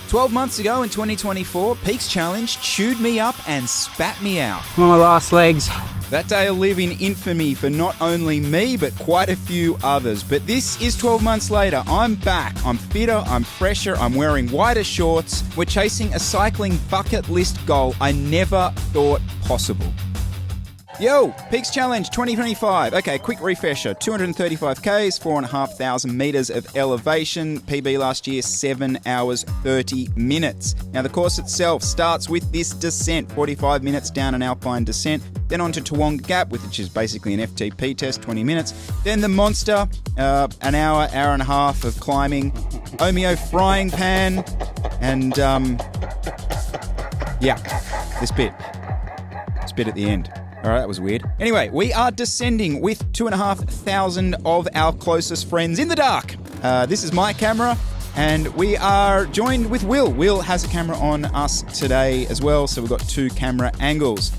12 months ago in 2024, Peaks Challenge chewed me up and spat me out. I'm on my last legs. That day will live in infamy for not only me, but quite a few others. But this is 12 months later. I'm back. I'm fitter, I'm fresher, I'm wearing wider shorts. We're chasing a cycling bucket list goal I never thought possible. Yo, Peaks Challenge 2025. Okay, quick refresher. 235 Ks, 4,500 metres of elevation. PB last year, 7 hours, 30 minutes. Now, the course itself starts with this descent, 45 minutes down an alpine descent. Then on to Toowoomba Gap, which is basically an FTP test, 20 minutes. Then the Monster, an hour and a half of climbing. Omeo Frying Pan. And, this bit. This bit at the end. All right, that was weird. Anyway, we are descending with 2,500 of our closest friends in the dark. This is my camera, and we are joined with Will. Will has a camera on us today as well, so we've got 2 camera angles.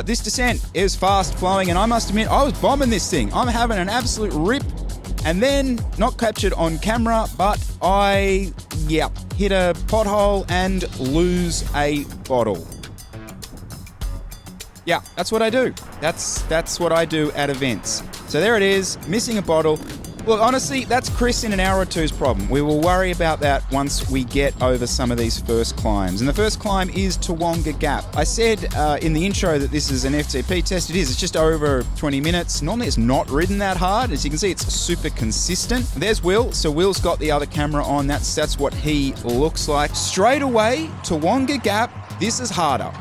This descent is fast flowing, and I must admit, I was bombing this thing. I'm having an absolute rip, and then, not captured on camera, but I, hit a pothole and lose a bottle. Yeah, that's what I do. That's what I do at events. So there it is, missing a bottle. Look, honestly, that's Chris in an hour or two's problem. We will worry about that once we get over some of these first climbs. And the first climb is Toowoomba Gap. I said in the intro that this is an FTP test. It is. It's just over 20 minutes. Normally it's not ridden that hard. As you can see, it's super consistent. There's Will. So Will's got the other camera on. That's what he looks like. Straight away, Toowoomba Gap, this is harder.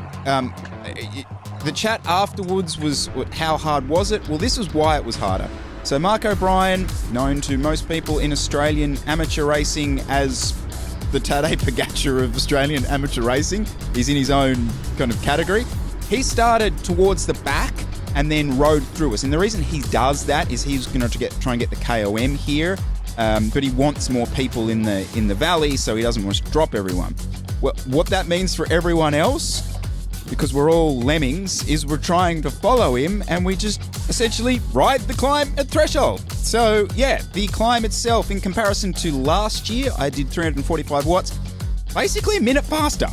The chat afterwards was, how hard was it? Well, this is why it was harder. So Mark O'Brien, known to most people in Australian amateur racing as the Tadej Pogacar of Australian amateur racing, he's in his own kind of category. He started towards the back and then rode through us. And the reason he does that is he's going to try and get the KOM here, but he wants more people in the valley, so he doesn't want to drop everyone. Well, what that means for everyone else, because we're all lemmings, is we're trying to follow him and we just essentially ride the climb at threshold. So yeah, the climb itself in comparison to last year, I did 345 watts, basically a minute faster.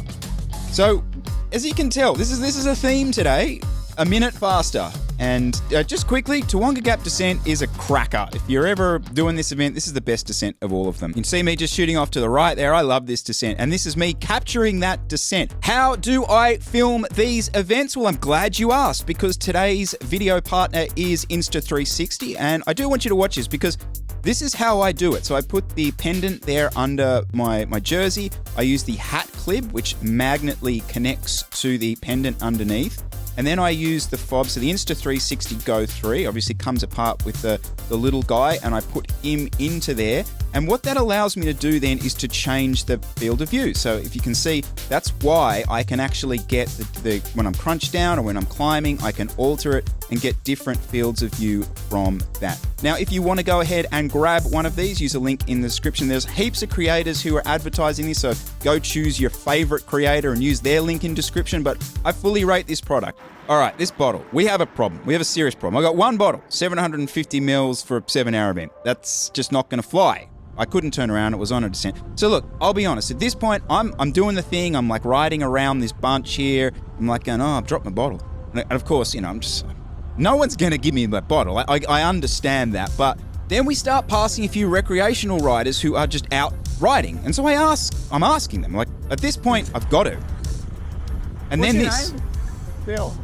So as you can tell, this is a theme today, a minute faster. And just quickly, Toowoomba Gap descent is a cracker. If you're ever doing this event, this is the best descent of all of them. You can see me just shooting off to the right there. I love this descent. And this is me capturing that descent. How do I film these events? Well, I'm glad you asked, because today's video partner is Insta360. And I do want you to watch this because this is how I do it. So I put the pendant there under my jersey. I use the hat clip, which magnetly connects to the pendant underneath. And then I use the fob, so the Insta360 GO3 obviously comes apart with the little guy, and I put him into there. And what that allows me to do then is to change the field of view. So if you can see, that's why I can actually get the when I'm crunched down or when I'm climbing, I can alter it and get different fields of view from that. Now, if you want to go ahead and grab one of these, use a link in the description. There's heaps of creators who are advertising this, so go choose your favorite creator and use their link in description, but I fully rate this product. All right, this bottle, we have a problem. We have a serious problem. I got one bottle, 750 mils for a 7-hour event. That's just not going to fly. I couldn't turn around, it was on a descent. So look, I'll be honest, at this point, I'm doing the thing, I'm like riding around this bunch here. I'm like going, I've dropped my bottle. And of course, I'm just, no one's going to give me my bottle. I understand that, but then we start passing a few recreational riders who are just out riding. And so I'm asking them, like, at this point, I've got to. And What's then your this. name? Phil.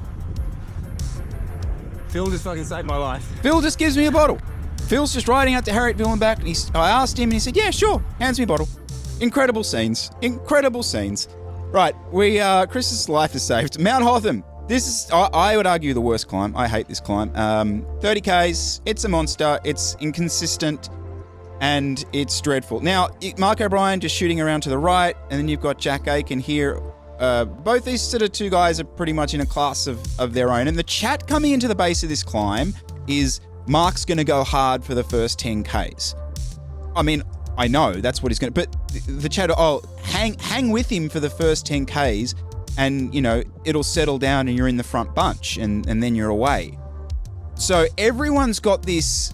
Phil just fucking saved my life. Phil just gives me a bottle. Phil's just riding out to Harrietville and back, and I asked him, and he said, yeah, sure, hands me a bottle. Incredible scenes. Incredible scenes. Right, Chris's life is saved. Mount Hotham. This is, I would argue, the worst climb. I hate this climb. 30 Ks, it's a monster, it's inconsistent, and it's dreadful. Now, Mark O'Brien just shooting around to the right, and then you've got Jack Aiken here. Both these sort of two guys are pretty much in a class of their own. And the chat coming into the base of this climb is Mark's going to go hard for the first 10 Ks. I mean, I know that's what he's going to, but the chat, hang with him for the first 10 Ks and, it'll settle down and you're in the front bunch and then you're away. So everyone's got this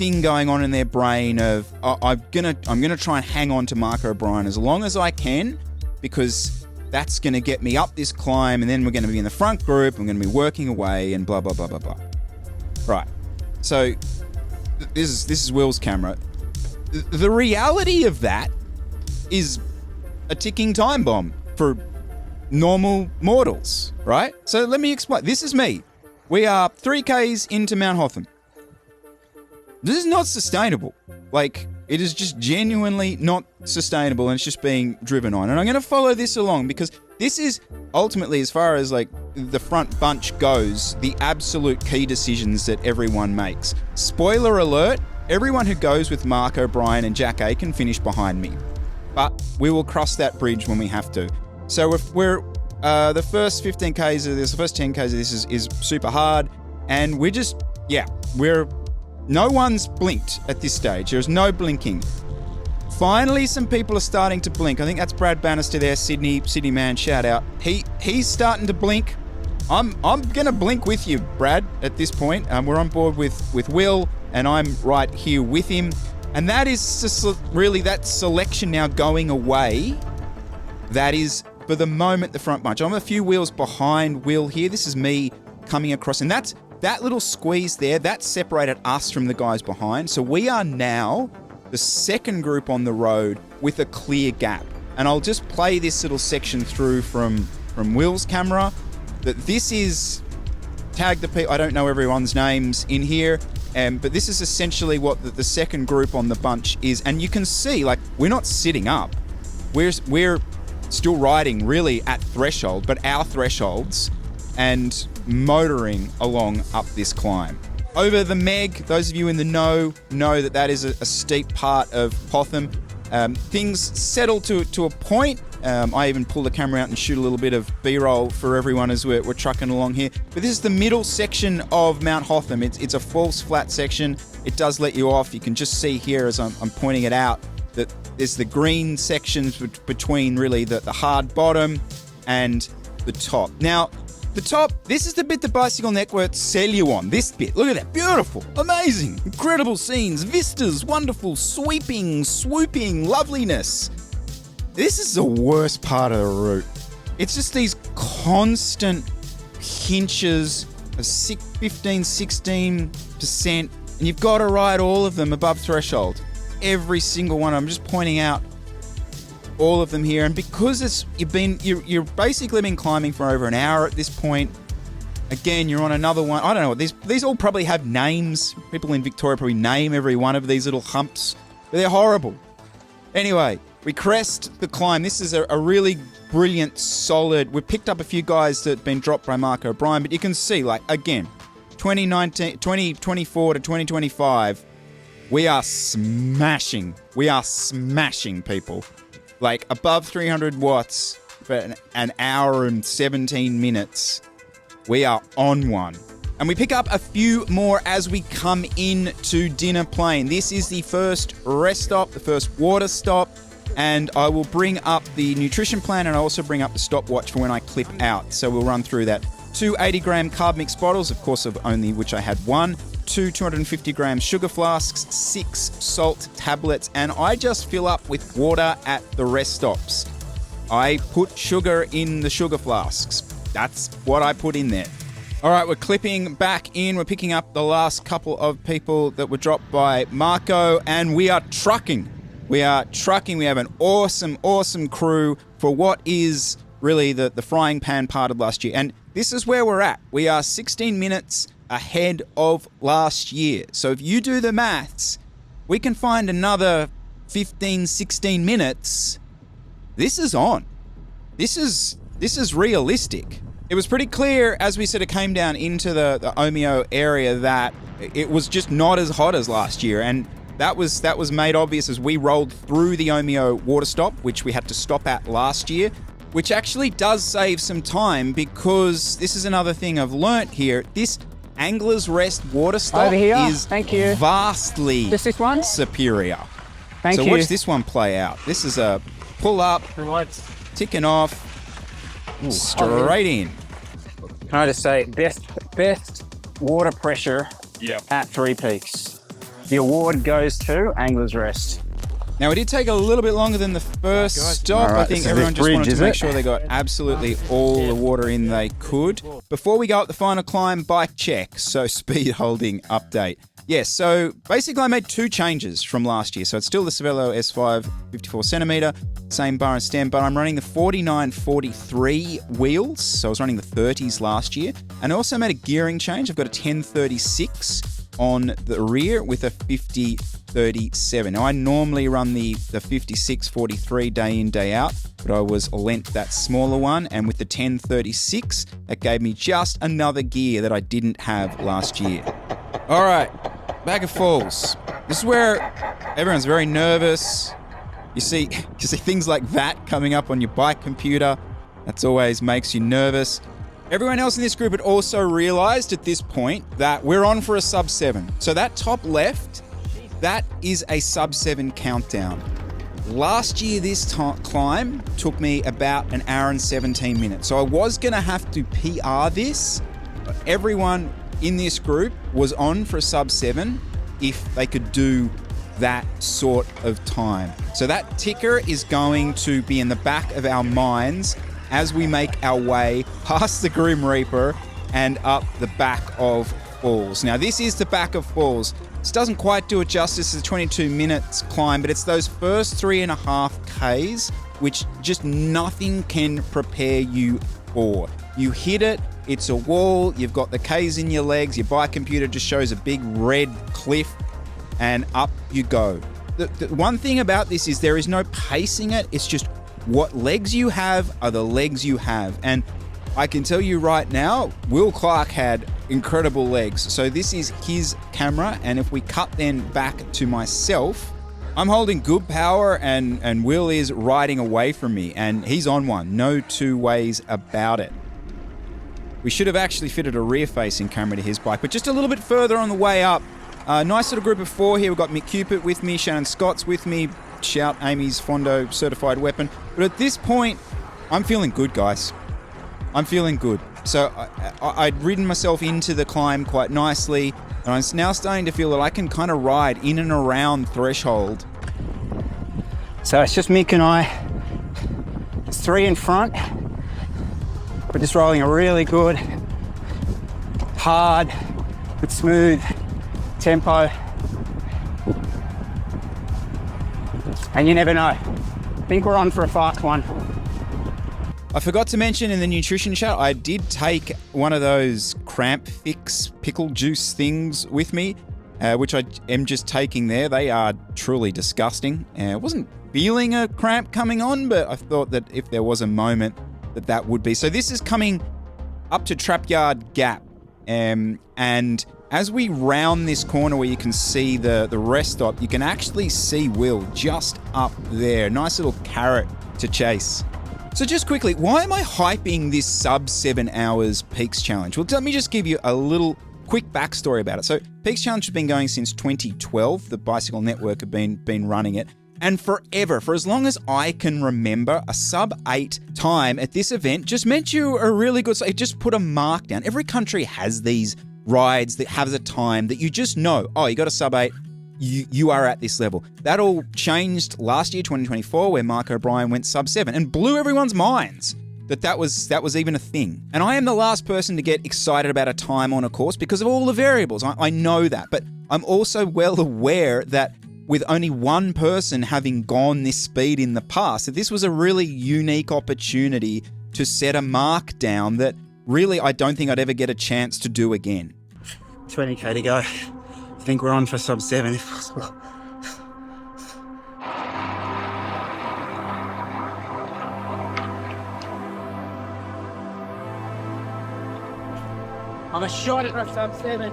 thing going on in their brain of I'm gonna try and hang on to Mark O'Brien as long as I can, because that's gonna get me up this climb, and then we're gonna be in the front group, I'm gonna be working away, and blah blah blah blah blah. Right. So this is Will's camera. The reality of that is a ticking time bomb for normal mortals, right? So let me explain. This is me. We are 3Ks into Mount Hotham. This is not sustainable. Like, it is just genuinely not sustainable, and it's just being driven on. And I'm going to follow this along because this is ultimately, as far as like the front bunch goes, the absolute key decisions that everyone makes. Spoiler alert, everyone who goes with Mark O'Brien and Jack A can finish behind me. But we will cross that bridge when we have to. So if we're the first 15Ks of this, the first 10Ks of this is super hard, and we're just, no one's blinked at this stage. There's no blinking. Finally, some people are starting to blink. I think that's Brad Bannister there, Sydney man, shout out. He's starting to blink. I'm gonna blink with you, Brad, at this point. We're on board with Will, and I'm right here with him. And that is just really that selection now going away. That is, for the moment, the front bunch. I'm a few wheels behind Will here. This is me coming across, and that little squeeze there, that separated us from the guys behind. So we are now the second group on the road with a clear gap. And I'll just play this little section through from Will's camera. That this is, tag the people, I don't know everyone's names in here, but this is essentially what the second group on the bunch is. And you can see, like, we're not sitting up. We're still riding really at threshold, but our thresholds, and motoring along up this climb. Over the Meg, those of you in the know that is a steep part of Hotham. Things settle to a point. I even pull the camera out and shoot a little bit of B-roll for everyone as we're trucking along here. But this is the middle section of Mount Hotham. It's a false flat section. It does let you off. You can just see here as I'm pointing it out that there's the green sections between really the hard bottom and the top. Now, the top, this is the bit the bicycle networks sell you on. This bit, look at that, beautiful, amazing, incredible scenes, vistas, wonderful, sweeping, swooping loveliness. This is the worst part of the route. It's just these constant pinches of 15, 16%, and you've got to ride all of them above threshold. Every single one. I'm just pointing out all of them here, and because you're basically been climbing for over an hour at this point. Again, you're on another one. I don't know. These all probably have names. People in Victoria probably name every one of these little humps, but they're horrible. Anyway, we crest the climb. This is a really brilliant, solid. We picked up a few guys that have been dropped by Mark O'Brien, but you can see, like, again, 2024 to 2025, we are smashing. We are smashing people. Like, above 300 watts for an hour and 17 minutes. We are on one. And we pick up a few more as we come in to Dinner Plain. This is the first rest stop, the first water stop. And I will bring up the nutrition plan, and I also bring up the stopwatch for when I clip out. So we'll run through that. 2 80-gram carb mix bottles, of course, of only which I had one. 2 250-gram sugar flasks, 6 salt tablets, and I just fill up with water at the rest stops. I put sugar in the sugar flasks. That's what I put in there. All right, we're clipping back in. We're picking up the last couple of people that were dropped by Marco, and we are trucking. We are trucking. We have an awesome, awesome crew for what is really the frying pan part of last year. And this is where we're at. We are 16 minutes ahead of last year. So if you do the maths, we can find another 15, 16 minutes. This is on. This is realistic. It was pretty clear as we sort of came down into the Omeo area that it was just not as hot as last year. And that was made obvious as we rolled through the Omeo water stop, which we had to stop at last year, which actually does save some time, because this is another thing I've learnt here. This Angler's Rest water stop is vastly superior. Thank you. So watch this one play out. This is a pull up, ticking off, straight in. Can I just say, best water pressure at Three Peaks. The award goes to Angler's Rest. Now, it did take a little bit longer than the first stop. All right, I think this is everyone this just bridge, wanted to is make it? sure they got absolutely all the water in they could. Before we go up the final climb, bike check. So speed holding update. Yes, so basically I made 2 changes from last year. So it's still the Cervelo S5 54 centimeter, same bar and stem, but I'm running the 49-43 wheels. So I was running the 30s last year. And I also made a gearing change. I've got a 1036 on the rear with a 50-37. Now, I normally run the 56-43 day in, day out, but I was lent that smaller one, and with the 1036, that gave me just another gear that I didn't have last year. All right, back of falls. This is where everyone's very nervous. You see things like that coming up on your bike computer. That's always makes you nervous. Everyone else in this group had also realized at this point that we're on for a sub 7. So that top left, that is a sub 7 countdown. Last year, this climb took me about an hour and 17 minutes. So I was going to have to PR this. But everyone in this group was on for a sub 7 if they could do that sort of time. So that ticker is going to be in the back of our minds as we make our way past the Grim Reaper and up the back of falls. Now, this is the back of falls. This doesn't quite do it justice as a 22 minutes climb, but it's those first 3.5 Ks, which just nothing can prepare you for. You hit it, it's a wall, you've got the Ks in your legs, your bike computer just shows a big red cliff, and up you go. The one thing about this is there is no pacing it, it's just what legs you have are the legs you have. And I can tell you right now, Will Clark had incredible legs. So this is his camera, and if we cut then back to myself, I'm holding good power and Will is riding away from me, and he's on one. No two ways about it. We should have actually fitted a rear-facing camera to his bike, but just a little bit further on the way up. Nice little group of 4 here. We've got Mick Cupid with me, Shannon Scott's with me, shout Amy's Fondo certified weapon. But at this point, I'm feeling good, guys. I'm feeling good. So I'd ridden myself into the climb quite nicely, and I'm now starting to feel that I can kind of ride in and around threshold. So it's just Mick and I. It's 3 in front. We're just rolling a really good, hard, but smooth tempo. And you never know. I think we're on for a fast one. I forgot to mention in the nutrition chat, I did take one of those cramp fix pickle juice things with me, which I am just taking there. They are truly disgusting. I wasn't feeling a cramp coming on, but I thought that if there was a moment that would be. So this is coming up to Trapyard Gap. And as we round this corner where you can see the rest stop, you can actually see Will just up there. Nice little carrot to chase. So just quickly, why am I hyping this sub 7 hours Peaks Challenge? Well, let me just give you a little quick backstory about it. So Peaks Challenge has been going since 2012. The Bicycle Network have been running it. And forever, for as long as I can remember, a sub 8 time at this event just meant you a really good, it just put a mark down. Every country has these rides that have a time that you just know, oh, you got a sub 8, you are at this level. That all changed last year, 2024, where Mark O'Brien went sub 7 and blew everyone's minds that was even a thing. And I am the last person to get excited about a time on a course because of all the variables. I know that, but I'm also well aware that with only one person having gone this speed in the past, that this was a really unique opportunity to set a mark down that really I don't think I'd ever get a chance to do again. 20k to go. I think we're on for sub 7 if possible. I'm a shot at sub 7.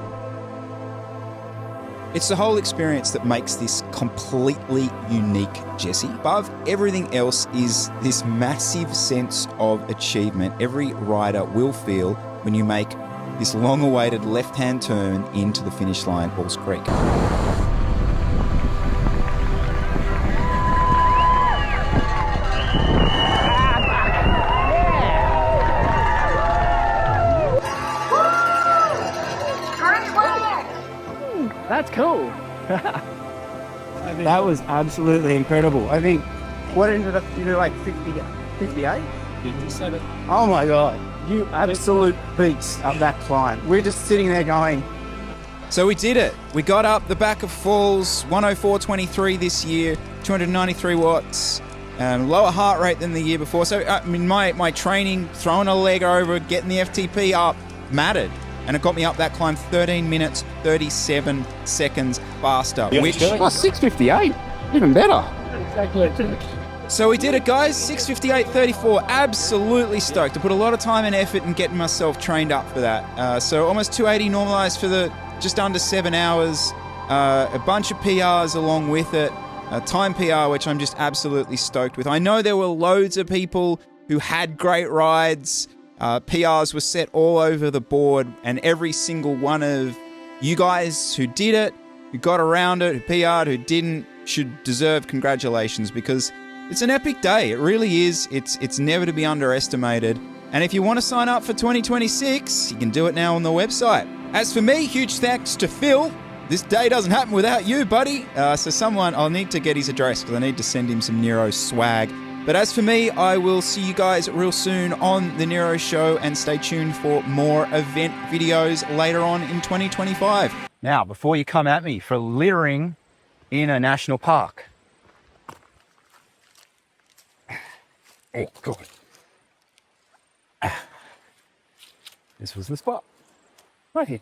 It's the whole experience that makes this completely unique, Jesse. Above everything else is this massive sense of achievement every rider will feel when you make this long-awaited left-hand turn into the finish line, Halls Creek. That's cool. That was absolutely incredible. I think, what ended up, you know, like 58? Oh my God, you absolute beast up that climb. We're just sitting there going. So we did it. We got up the back of Falls, 104.23 this year, 293 watts, lower heart rate than the year before. So I mean, my training, throwing a leg over, getting the FTP up mattered. And it got me up that climb 13 minutes, 37 seconds faster. Which 6:58, even better. So we did it, guys. 6:58.34. Absolutely stoked. I put a lot of time and effort in getting myself trained up for that. So almost 280 normalized for the just under 7 hours. A bunch of PRs along with it. A time PR, which I'm just absolutely stoked with. I know there were loads of people who had great rides. PRs were set all over the board, and every single one of you guys who did it, who got around it, who PR'd, who didn't, should deserve congratulations, because it's an epic day. It really is. It's never to be underestimated. And if you want to sign up for 2026, you can do it now on the website. As for me, huge thanks to Phil. This day doesn't happen without you, buddy. I'll need to get his address because I need to send him some NERO swag. But as for me, I will see you guys real soon on the NERO show, and stay tuned for more event videos later on in 2025. Now, before you come at me for littering in a national park. Oh, God. This was the spot. Right here.